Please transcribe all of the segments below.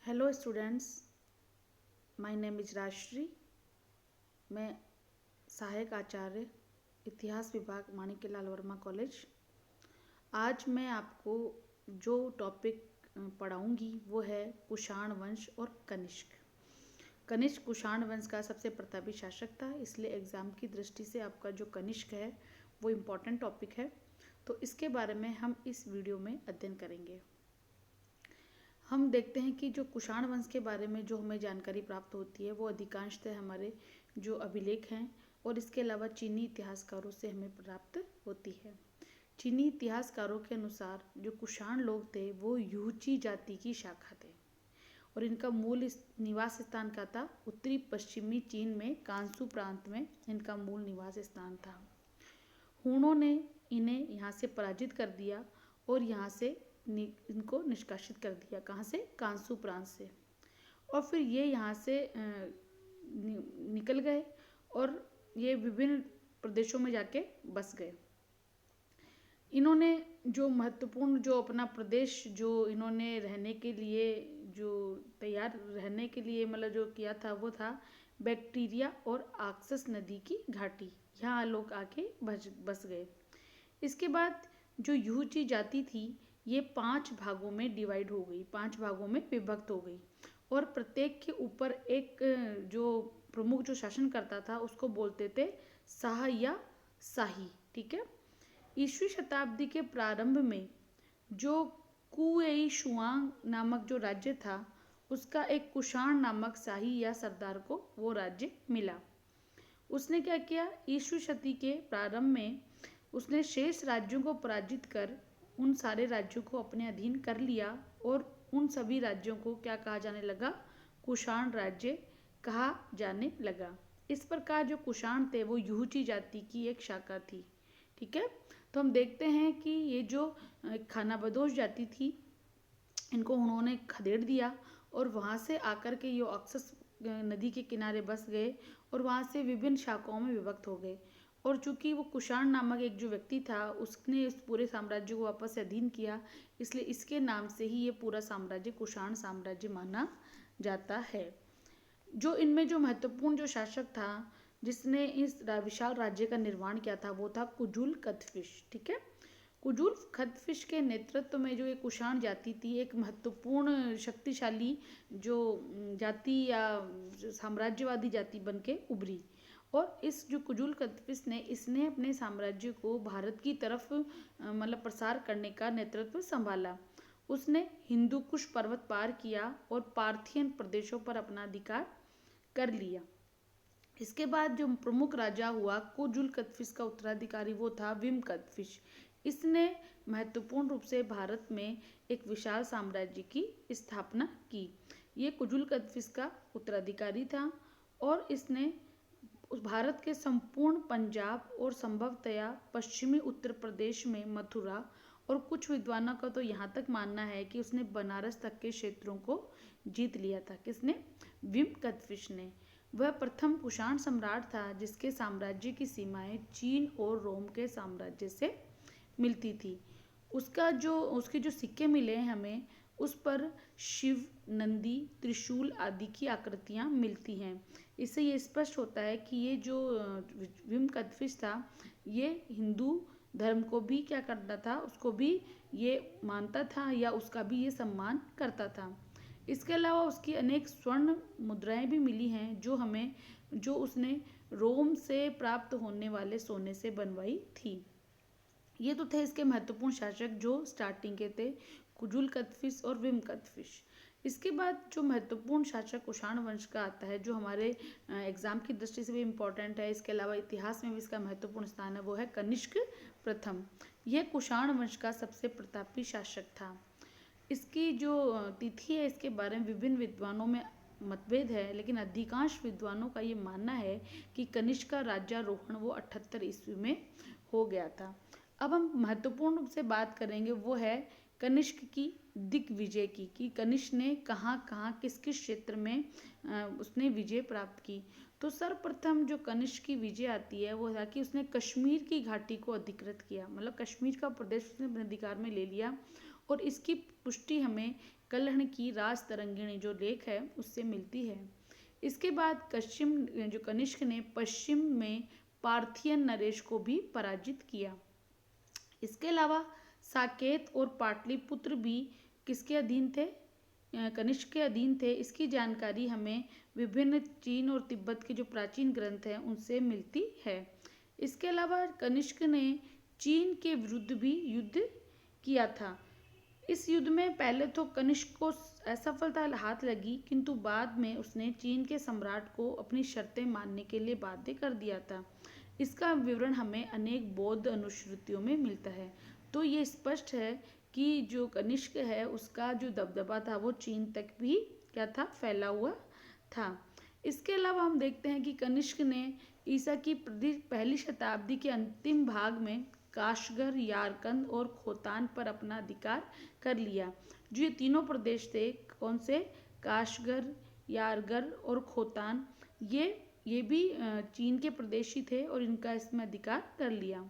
Hello students, my name is Rajshree. मैं सहायक आचार्य इतिहास विभाग माणिक्यलाल वर्मा कॉलेज। आज मैं आपको जो टॉपिक पढ़ाऊंगी वो है कुषाण वंश और कनिष्क। कनिष्क कुषाण वंश का सबसे प्रतापी शासक था, इसलिए एग्ज़ाम की दृष्टि से आपका जो कनिष्क है वो इम्पॉर्टेंट टॉपिक है। तो इसके बारे में हम इस वीडियो में अध्ययन करेंगे। हम देखते हैं कि जो कुषाण वंश के बारे में जो हमें जानकारी प्राप्त होती है वो अधिकांशतः हमारे जो अभिलेख हैं और इसके अलावा चीनी इतिहासकारों से हमें प्राप्त होती है। चीनी इतिहासकारों के अनुसार जो कुषाण लोग थे वो यूची जाति की शाखा थे और इनका मूल निवास स्थान का था उत्तरी पश्चिमी चीन में कांसू प्रांत में इनका मूल निवास स्थान था। हुणों ने इन्हें यहाँ से पराजित कर दिया और यहाँ से इनको निष्कासित कर दिया। कहाँ से? कांसू प्रांत से। और फिर ये यहाँ से निकल गए और ये विभिन्न प्रदेशों में जाके बस गए। इन्होंने जो महत्वपूर्ण जो अपना प्रदेश जो इन्होंने रहने के लिए जो तैयार रहने के लिए मतलब जो किया था वो था बैक्टीरिया और आक्सस नदी की घाटी। यहाँ लोग आके बस गए। इसके बाद जो यूची जाति थी ये 5 भागों में डिवाइड हो गई, 5 भागों में विभक्त हो गई और प्रत्येक के ऊपर एक जो प्रमुख जो शासन करता था उसको बोलते थे शाह या शाही। ठीक है। ईसवीं शताब्दी के प्रारंभ में जो कुएई शुआंग नामक जो राज्य था उसका एक कुषाण नामक शाही या सरदार को वो राज्य मिला। उसने क्या किया? ईसवी शती के प्रारंभ में उसने शेष राज्यों को पराजित कर उन सारे राज्यों को अपने अधीन कर लिया और उन सभी राज्यों को क्या कहा जाने लगा? कुषाण राज्य कहा जाने लगा। इस प्रकार जो कुषाण थे वो यूची जाति की एक शाखा थी। ठीक है। तो हम देखते हैं कि ये जो खानाबदोश जाति थी इनको उन्होंने खदेड़ दिया और वहाँ से आकर के ये अक्सस नदी के किनारे बस गए और वहाँ से विभिन्न शाखाओं में विभक्त हो गए। और चूंकि वो कुषाण नामक एक जो व्यक्ति था उसने इस पूरे साम्राज्य को वापस से अधीन किया, इसलिए इसके नाम से ही ये पूरा साम्राज्य कुषाण साम्राज्य माना जाता है। जो इनमें जो महत्वपूर्ण जो शासक था जिसने इस विशाल राज्य का निर्माण किया था वो था कुजुल कथफिश। ठीक है। कुजुल कथफिश के नेतृत्व में जो ये कुषाण जाति थी एक महत्वपूर्ण शक्तिशाली जो जाति या साम्राज्यवादी जाति बन के उभरी। और इस जो कुजुल कथफिश ने इसने अपने साम्राज्य को भारत की तरफ मतलब प्रसार करने का नेतृत्व संभाला। उसने हिंदू कुश पर्वत पार किया और पार्थियन प्रदेशों पर अपना अधिकार कर लिया। इसके बाद जो प्रमुख राजा हुआ कुजुल कथफिश का उत्तराधिकारी वो था विम कथफिश। इसने महत्वपूर्ण रूप से भारत में एक विशाल साम्राज्य की स्थापना की। ये कुजुल कथफिश का उत्तराधिकारी था और इसने उस भारत के संपूर्ण पंजाब और संभवतया पश्चिमी उत्तर प्रदेश में मथुरा और कुछ विद्वानों का तो यहाँ तक मानना है कि उसने बनारस तक के क्षेत्रों को जीत लिया था। किसने? विम कथफिश ने। वह प्रथम कुषाण सम्राट था जिसके साम्राज्य की सीमाएं चीन और रोम के साम्राज्य से मिलती थी। उसके जो सिक्के मिले हैं हमें उस पर शिव, नंदी, त्रिशूल आदि की आकृतियां मिलती हैं। इससे ये स्पष्ट होता है कि ये जो विम कथफिश था ये हिंदू धर्म को भी क्या करता था, उसको भी ये मानता था या उसका भी ये सम्मान करता था। इसके अलावा उसकी अनेक स्वर्ण मुद्राएं भी मिली हैं जो उसने रोम से प्राप्त होने वाले सोने से बनवाई थी। ये तो थे इसके महत्वपूर्ण शासक जो स्टार्टिंग के थे, कुजुल कथफिश और विम कथफिश। इसके बाद जो महत्वपूर्ण शासक कुषाण वंश का आता है जो हमारे एग्जाम की दृष्टि से भी इम्पोर्टेंट है, इसके अलावा इतिहास में भी इसका महत्वपूर्ण स्थान है, वो है कनिष्क प्रथम। यह कुषाण वंश का सबसे प्रतापी शासक था। इसकी जो तिथि है इसके बारे में विभिन्न विद्वानों में मतभेद है, लेकिन अधिकांश विद्वानों का ये मानना है कि कनिष्क का राज्यारोहण वो 78 ईस्वी में हो गया था। अब हम महत्वपूर्ण रूप से बात करेंगे वो है कनिष्क की दिग्विजय की, कि कनिष्क ने कहाँ कहाँ किस किस क्षेत्र में उसने विजय प्राप्त की। तो सर्वप्रथम जो कनिष्क की विजय आती है वो था कि उसने कश्मीर की घाटी को अधिकृत किया, मतलब कश्मीर का प्रदेश उसने अपने अधिकार में ले लिया। और इसकी पुष्टि हमें कल्हण की राजतरंगिणी जो लेख है उससे मिलती है। इसके बाद जो कनिष्क ने पश्चिम में पार्थियन नरेश को भी पराजित किया। इसके अलावा साकेत और पाटलिपुत्र भी किसके अधीन थे? कनिष्क के अधीन थे। इसकी जानकारी हमें विभिन्न चीन और तिब्बत के जो प्राचीन ग्रंथ हैं उनसे मिलती है। इसके अलावा कनिष्क ने चीन के विरुद्ध भी युद्ध किया था। इस युद्ध में पहले तो कनिष्क को असफलता हाथ लगी, किंतु बाद में उसने चीन के सम्राट को अपनी शर्तें मानने के लिए बाध्य कर दिया था। इसका विवरण हमें अनेक बौद्ध अनुश्रुतियों में मिलता है। तो ये स्पष्ट है कि जो कनिष्क है उसका जो दबदबा था वो चीन तक भी क्या था, फैला हुआ था। इसके अलावा हम देखते हैं कि कनिष्क ने ईसा की पहली शताब्दी के अंतिम भाग में काशगर, यारकंद और खोतान पर अपना अधिकार कर लिया। जो ये तीनों प्रदेश थे, कौन से? काशगर, यारगर और खोतान, ये भी चीन के प्रदेश ही थे और इनका इसमें अधिकार कर लिया।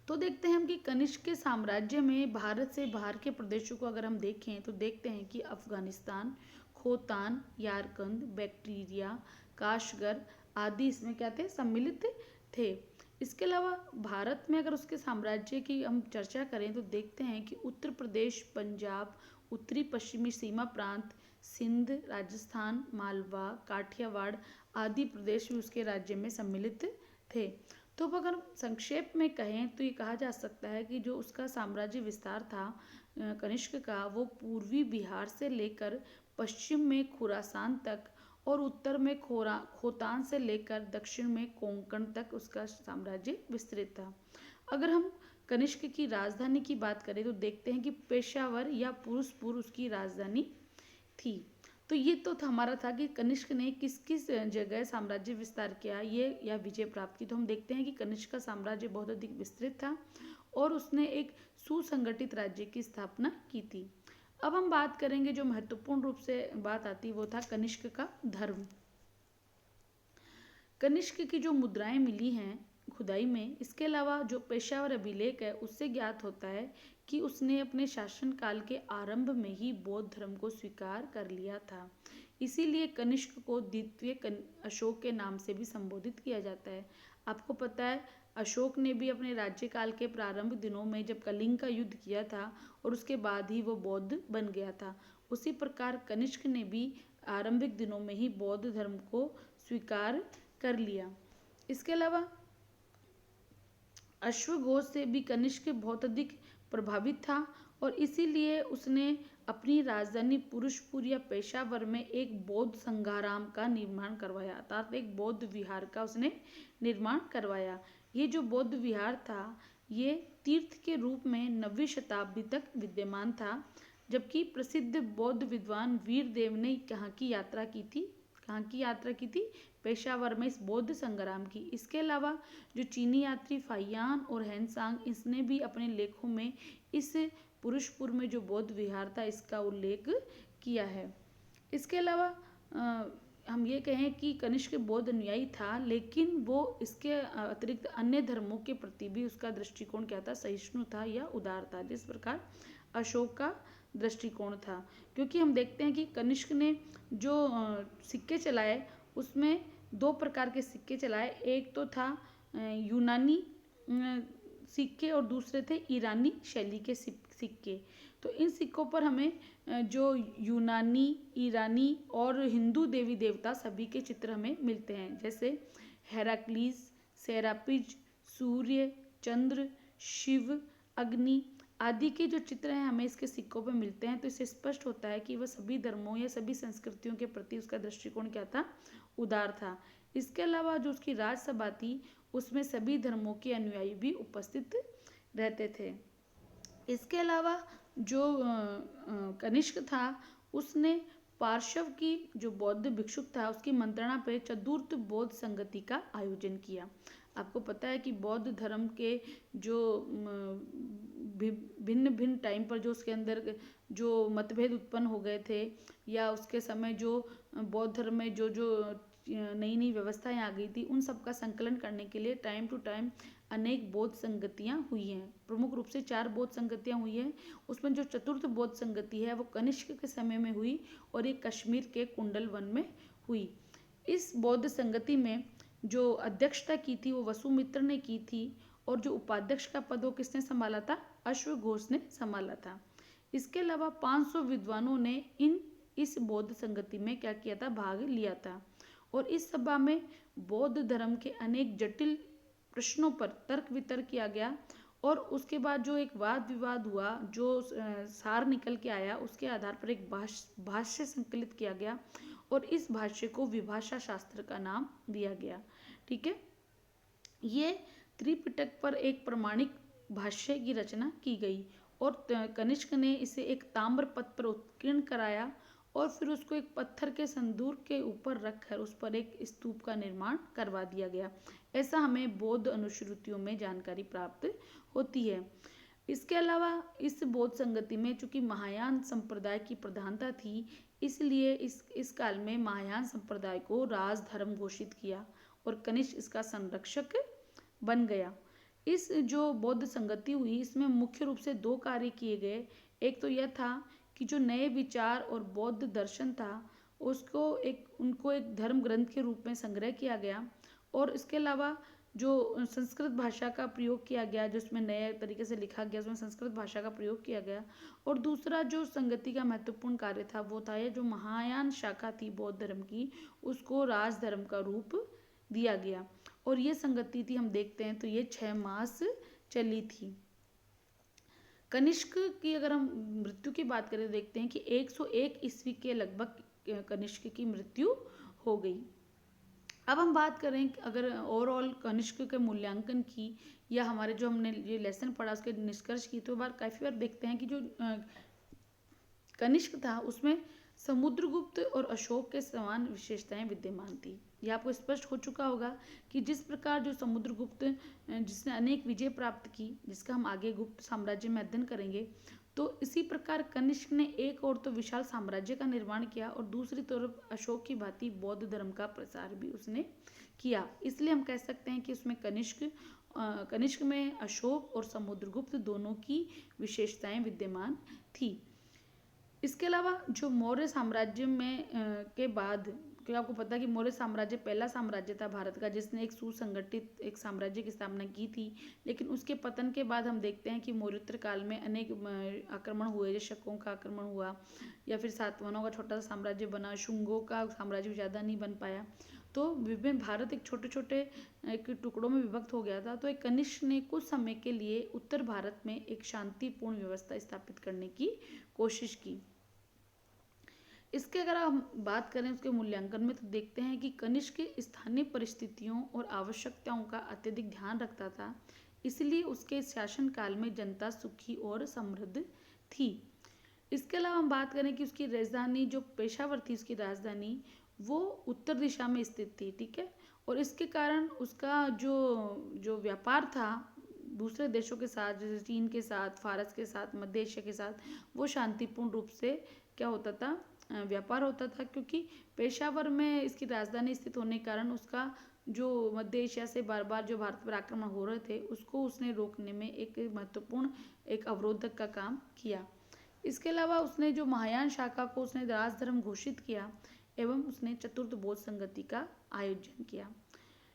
तो देखते हैं हम कि कनिष्क के साम्राज्य में भारत से बाहर के प्रदेशों को अगर हम देखें तो देखते हैं कि Afghanistan, Khotan, Yarkand, Bactria, Kashgar आदि इसमें क्या थे, सम्मिलित थे। इसके अलावा भारत में अगर उसके साम्राज्य की हम चर्चा करें तो देखते हैं कि उत्तर प्रदेश, पंजाब, उत्तरी पश्चिमी सीमा प्रांत, सिंध, राजस्थान, मालवा, काठियावाड़ आदि प्रदेश भी उसके राज्य में सम्मिलित थे। तो अब अगर संक्षेप में कहें तो ये कहा जा सकता है कि जो उसका साम्राज्य विस्तार था कनिष्क का, वो पूर्वी बिहार से लेकर पश्चिम में खुरासान तक और उत्तर में खोतान से लेकर दक्षिण में कोंकण तक उसका साम्राज्य विस्तृत था। अगर हम कनिष्क की राजधानी की बात करें तो देखते हैं कि पेशावर या पुरुषपुर उसकी राजधानी थी। तो ये तो हमारा था कि कनिष्क ने किस किस जगह साम्राज्य विस्तार किया ये या विजय प्राप्त की। तो हम देखते हैं कि कनिष्क का साम्राज्य बहुत अधिक विस्तृत था और उसने एक सुसंगठित राज्य की स्थापना की थी। अब हम बात करेंगे, जो महत्वपूर्ण रूप से बात आती वो था कनिष्क का धर्म। कनिष्क की जो मुद्राएं मिली हैं खुदाई में, इसके अलावा जो पेशावर अभिलेख है उससे ज्ञात होता है कि उसने अपने शासनकाल के आरंभ में ही बौद्ध धर्म को स्वीकार कर लिया था। इसीलिए कनिष्क को द्वितीय अशोक के नाम से भी संबोधित किया जाता है। आपको पता है अशोक ने भी अपने राज्यकाल के प्रारंभ दिनों में जब कलिंग का युद्ध किया था और उसके बाद ही वो बौद्ध बन गया था, उसी प्रकार कनिष्क ने भी आरंभिक दिनों में ही बौद्ध धर्म को स्वीकार कर लिया। इसके अलावा अश्वघोष से भी कनिष्क बहुत अधिक प्रभावित था और इसीलिए उसने अपनी राजधानी पुरुषपुर या पेशावर में एक बौद्ध संघाराम का निर्माण करवाया, अर्थात एक बौद्ध विहार का उसने निर्माण करवाया। ये जो बौद्ध विहार था ये तीर्थ के रूप में 9वीं शताब्दी तक विद्यमान था, जबकि प्रसिद्ध बौद्ध विद्वान वीरदेव ने कहाँ की यात्रा की थी? कहाँ की यात्रा की थी? पेशावर में इस बौद्ध संग्राम की। इसके अलावा जो चीनी यात्री फाहियान और हैंसांग, इसने भी अपने लेखों में इस पुरुषपुर में जो बौद्ध विहार था इसका उल्लेख किया है। इसके अलावा हम ये कहें कि कनिष्क बौद्ध अनुयायी था, लेकिन वो इसके अतिरिक्त अन्य धर्मों के प्रति भी उसका दृष्टिकोण क्या था? सहिष्णु था या उदार था, जिस प्रकार अशोक का दृष्टिकोण था। क्योंकि हम देखते हैं कि कनिष्क ने जो सिक्के चलाए उसमें 2 प्रकार के सिक्के चलाए। एक तो था यूनानी सिक्के और दूसरे थे ईरानी शैली के सिक्के। तो इन सिक्कों पर हमें जो यूनानी, ईरानी और हिंदू देवी देवता सभी के चित्र हमें मिलते हैं, जैसे हेराक्लीस, सेरापिज, सूर्य, चंद्र, शिव, अग्नि आदि के जो चित्र हैं हमें इसके सिक्कों पर मिलते हैं। तो इससे स्पष्ट होता है कि वह सभी धर्मों या सभी संस्कृतियों के प्रति उसका दृष्टिकोण क्या था? उदार था। इसके अलावा जो उसकी राजसभा थी उसमें सभी धर्मों के अनुयायी भी उपस्थित रहते थे। इसके अलावा जो कनिष्क था उसने पार्श्व की जो बौद्ध भिक्षुक था उसकी मंत्रणा पर चतुर्थ बौद्ध संगति का आयोजन किया। आपको पता है कि बौद्ध धर्म के जो भिन्न भिन्न टाइम पर जो उसके अंदर जो मतभेद उत्पन्न हो गए थे या उसके समय जो बौद्ध धर्म में जो जो नई नई व्यवस्थाएं आ गई थी, उन सब का संकलन करने के लिए टाइम टू टाइम अनेक बौद्ध संगतियां हुई हैं। प्रमुख रूप से 4 बौद्ध संगतियां हुई हैं। उसमें जो चतुर्थ बौद्ध संगति है वो कनिष्क के समय में हुई और ये कश्मीर के कुंडल वन में हुई। इस बौद्ध संगति में जो अध्यक्षता की थी वो वसुमित्र ने की थी और जो उपाध्यक्ष का पद वो किसने संभाला था? अश्वघोष ने संभाला था। इसके अलावा 500 विद्वानों ने इस बौद्ध संगति में क्या किया था? भाग लिया था। और इस सभा में बौद्ध धर्म के अनेक जटिल प्रश्नों पर तर्क वितर्क किया गया और उसके बाद जो एक वाद विवाद हुआ, जो सार निकल के आया, उसके आधार पर एक भाष्य संकलित किया गया और इस भाष्य को विभाषा शास्त्र का नाम दिया गया। ठीक है, ये त्रिपिटक पर एक प्रमाणिक भाष्य की रचना की गई और कनिष्क ने इसे एक ताम्र पत्र पर उत्कीर्ण कराया और फिर उसको एक पत्थर के संदूर के ऊपर रखकर उस पर एक स्तूप का निर्माण करवा दिया गया। ऐसा हमें बौद्ध अनुश्रुतियों में जानकारी प्राप्त होती है। इसके अलावा इस बौद्ध संगति में चूंकि महायान संप्रदाय की प्रधानता थी, इसलिए इस काल में महायान संप्रदाय को राजधर्म घोषित किया और कनिष्क इसका संरक्षक बन गया। इस जो बौद्ध संगति हुई, इसमें मुख्य रूप से 2 कार्य किए गए। एक तो यह था कि जो नए विचार और बौद्ध दर्शन था उनको एक धर्म ग्रंथ के रूप में संग्रह किया गया और इसके अलावा जो संस्कृत भाषा का प्रयोग किया गया, जिसमें नए तरीके से लिखा गया, उसमें संस्कृत भाषा का प्रयोग किया गया। और दूसरा जो संगति का महत्वपूर्ण कार्य था वो था ये जो महायान शाखा थी बौद्ध धर्म की, उसको राजधर्म का रूप दिया गया। और ये संगति थी, हम देखते हैं तो ये 6 मास चली थी। कनिष्क की अगर हम मृत्यु की बात करें तो देखते हैं कि 101 ईस्वी के लगभग कनिष्क की मृत्यु हो गई। अब हम बात करें अगर ओवरऑल कनिष्क के मूल्यांकन की या हमारे जो हमने ये लेसन पढ़ा उसके निष्कर्ष की, तो काफ़ी बार देखते हैं कि जो कनिष्क था उसमें समुद्रगुप्त और अशोक के समान विशेषताएं विद्यमान थी। यह आपको स्पष्ट हो चुका होगा कि जिस प्रकार जो समुद्रगुप्त जिसने अनेक विजय प्राप्त की, जिसका हम आगे गुप्त साम्राज्य में अध्ययन करेंगे, तो इसी प्रकार कनिष्क ने एक और तो विशाल साम्राज्य का निर्माण किया और दूसरी तरफ अशोक की भांति बौद्ध धर्म का प्रसार भी उसने किया। इसलिए हम कह सकते हैं कि उसमें कनिष्क में अशोक और समुद्रगुप्त दोनों की विशेषताएं विद्यमान थी। इसके अलावा जो मौर्य साम्राज्य में के बाद, क्योंकि आपको पता है कि मौर्य साम्राज्य पहला साम्राज्य था भारत का जिसने एक सुसंगठित एक साम्राज्य की स्थापना की थी, लेकिन उसके पतन के बाद हम देखते हैं कि मौर्योत्तर काल में अनेक आक्रमण हुए, जैसे शकों का आक्रमण हुआ या फिर सातवाहनों का छोटा सा साम्राज्य बना, शुंगों का साम्राज्य ज़्यादा नहीं बन पाया, तो विभिन्न भारत एक छोटे छोटे एक टुकड़ों में विभक्त हो गया था। तो एक कनिष्क ने कुछ समय के लिए उत्तर भारत में एक शांतिपूर्ण व्यवस्था स्थापित करने की कोशिश की। इसके अगर हम बात करें उसके मूल्यांकन में, तो देखते हैं कि कनिष्क स्थानीय परिस्थितियों और आवश्यकताओं का अत्यधिक ध्यान रखता था, इसलिए उसके शासन काल में जनता सुखी और समृद्ध थी। इसके अलावा हम बात करें कि उसकी राजधानी जो पेशावर थी, उसकी राजधानी वो उत्तर दिशा में स्थित थी। ठीक है, और इसके कारण उसका जो व्यापार था दूसरे देशों के साथ, जैसे चीन के साथ, फारस के साथ, मध्य एशिया के साथ, वो शांतिपूर्ण रूप से क्या होता था? व्यापार होता था, क्योंकि पेशावर में इसकी राजधानी स्थित होने के कारण उसका जो मध्य एशिया से बार बार जो भारत पर आक्रमण हो रहे थे उसको उसने रोकने में एक महत्वपूर्ण एक अवरोधक का काम किया। इसके अलावा उसने जो महायान शाखा को उसने राजधर्म घोषित किया एवं उसने चतुर्थ बौद्ध संगति का आयोजन किया।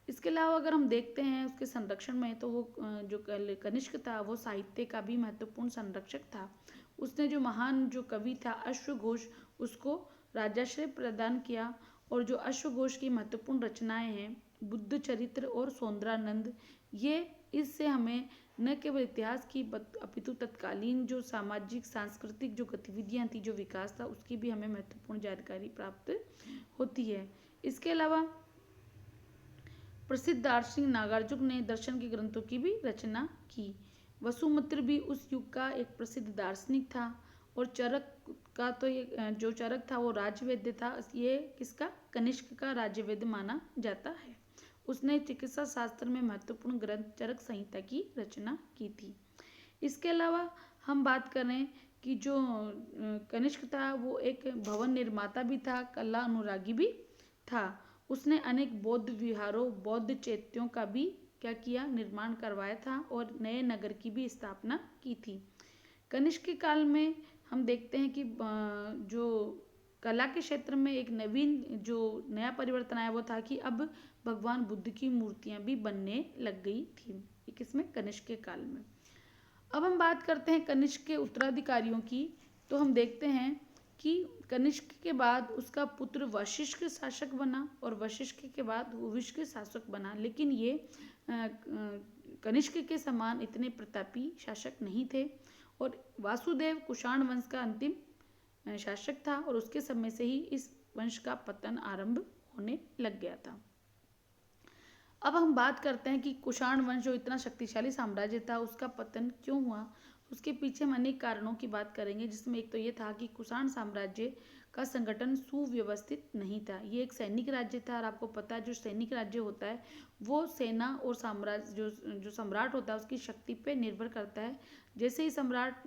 इसके अलावा अगर हम देखते हैं उसके संरक्षण में, तो वो जो कनिष्क था वो साहित्य का भी महत्वपूर्ण संरक्षक था। उसने जो महान जो कवि था अश्वघोष, उसको राजाश्रय प्रदान किया और जो अश्वघोष की महत्वपूर्ण रचनाएं हैं बुद्ध चरित्र और सौंदरानंद, ये इससे हमें न केवल इतिहास की अपितु तत्कालीन जो सामाजिक सांस्कृतिक जो गतिविधियां थी, जो विकास था, उसकी भी हमें महत्वपूर्ण जानकारी प्राप्त होती है। इसके अलावा प्रसिद्ध दार्शनिक नागार्जुन ने दर्शन के ग्रंथों की भी रचना की। वसुमित्र भी उस युग का एक प्रसिद्ध दार्शनिक था और चरक का तो ये जो चरक था वो राजवेद्य था, ये किसका? कनिष्क का राजवेद्य माना जाता है। उसने चिकित्सा शास्त्र में महत्वपूर्ण ग्रंथ चरक संहिता की रचना की थी। इसके अलावा हम बात करें कि जो कनिष्क था वो एक भवन निर्माता भी था, कला अनुरागी भी था। उसने अनेक बौद्ध विहारों, बौद्ध चैत्यों का भी क्या किया, निर्माण करवाया था और नए नगर की भी स्थापना की थी। कनिष्क के काल में हम देखते हैं कि जो कला के क्षेत्र में एक नवीन जो नया परिवर्तन आया वो था कि अब भगवान बुद्ध की मूर्तियां भी बनने लग गई थी, किसमें, कनिष्क के काल में। अब हम बात करते हैं कनिष्क के उत्तराधिकारियों की। तो हम देखते हैं कि कनिष्क के बाद उसका पुत्र वशिष्ठ शासक बना और वशिष्ठ के बाद हुविष्ठ शासक बना, लेकिन ये कनिष्क के समान इतने प्रतापी शासक नहीं थे। और वासुदेव कुषाण वंश का अंतिम शासक था और उसके समय से ही इस वंश का पतन आरंभ होने लग गया था। अब हम बात करते हैं कि कुषाण वंश जो इतना शक्तिशाली साम्राज्य था उसका पतन क्यों हुआ। उसके पीछे हम अनेक कारणों की बात करेंगे, जिसमें एक तो ये था कि कुषाण साम्राज्य का संगठन सुव्यवस्थित नहीं था। ये एक सैनिक राज्य था और आपको पता है जो सैनिक राज्य होता है वो सेना और साम्राज्य जो सम्राट होता है उसकी शक्ति पे निर्भर करता है। जैसे ही सम्राट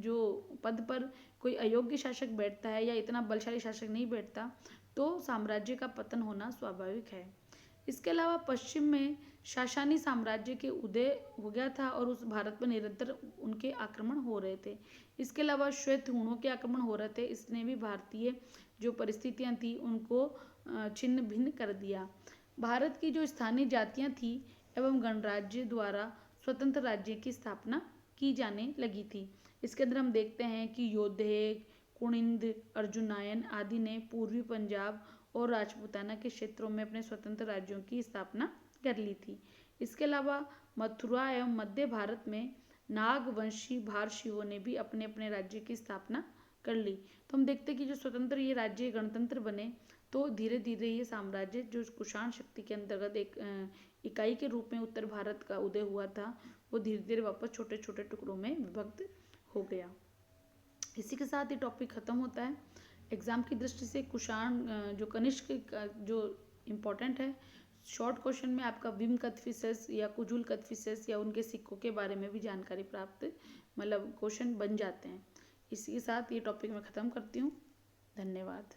जो पद पर कोई अयोग्य शासक बैठता है या इतना बलशाली शासक नहीं बैठता तो साम्राज्य का पतन होना स्वाभाविक है। इसके अलावा पश्चिम में शासानी साम्राज्य के उदय हो गया था और उस भारत पर निरंतर उनके आक्रमण हो रहे थे। इसके अलावा श्वेत हूणों के आक्रमण हो रहे थे, इसने भी भारतीय जो परिस्थितियां थी उनको छिन्न भिन्न कर दिया। भारत की जो स्थानीय जातियां थी एवं गणराज्य द्वारा स्वतंत्र राज्य की स्थापना की जाने लगी थी। इसके अंदर हम देखते हैं कि योद्धे, कुणिंद, अर्जुनायन आदि ने पूर्वी पंजाब और राजपूताना के क्षेत्रों में अपने स्वतंत्र राज्यों की स्थापना कर ली थी। इसके अलावा मथुरा एवं मध्य भारत में नागवंशी भारशियों ने भी अपने अपने राज्य की स्थापना कर ली। तो हम देखते हैं कि जो स्वतंत्र ये राज्य गणतंत्र बने तो धीरे धीरे ये साम्राज्य जो कुषाण शक्ति के अंतर्गत एक इकाई के रूप में उत्तर भारत का उदय हुआ था वो धीरे धीरे वापस छोटे छोटे टुकड़ों में विभक्त हो गया। इसी के साथ ये टॉपिक खत्म होता है। एग्जाम की दृष्टि से कुषाण जो कनिष्क जो इम्पोर्टेंट है, शॉर्ट क्वेश्चन में आपका विम कथफिसेस या कुजुल कथफिसेस या उनके सिक्कों के बारे में भी जानकारी प्राप्त मतलब क्वेश्चन बन जाते हैं। इसी के साथ ये टॉपिक मैं ख़त्म करती हूँ। धन्यवाद।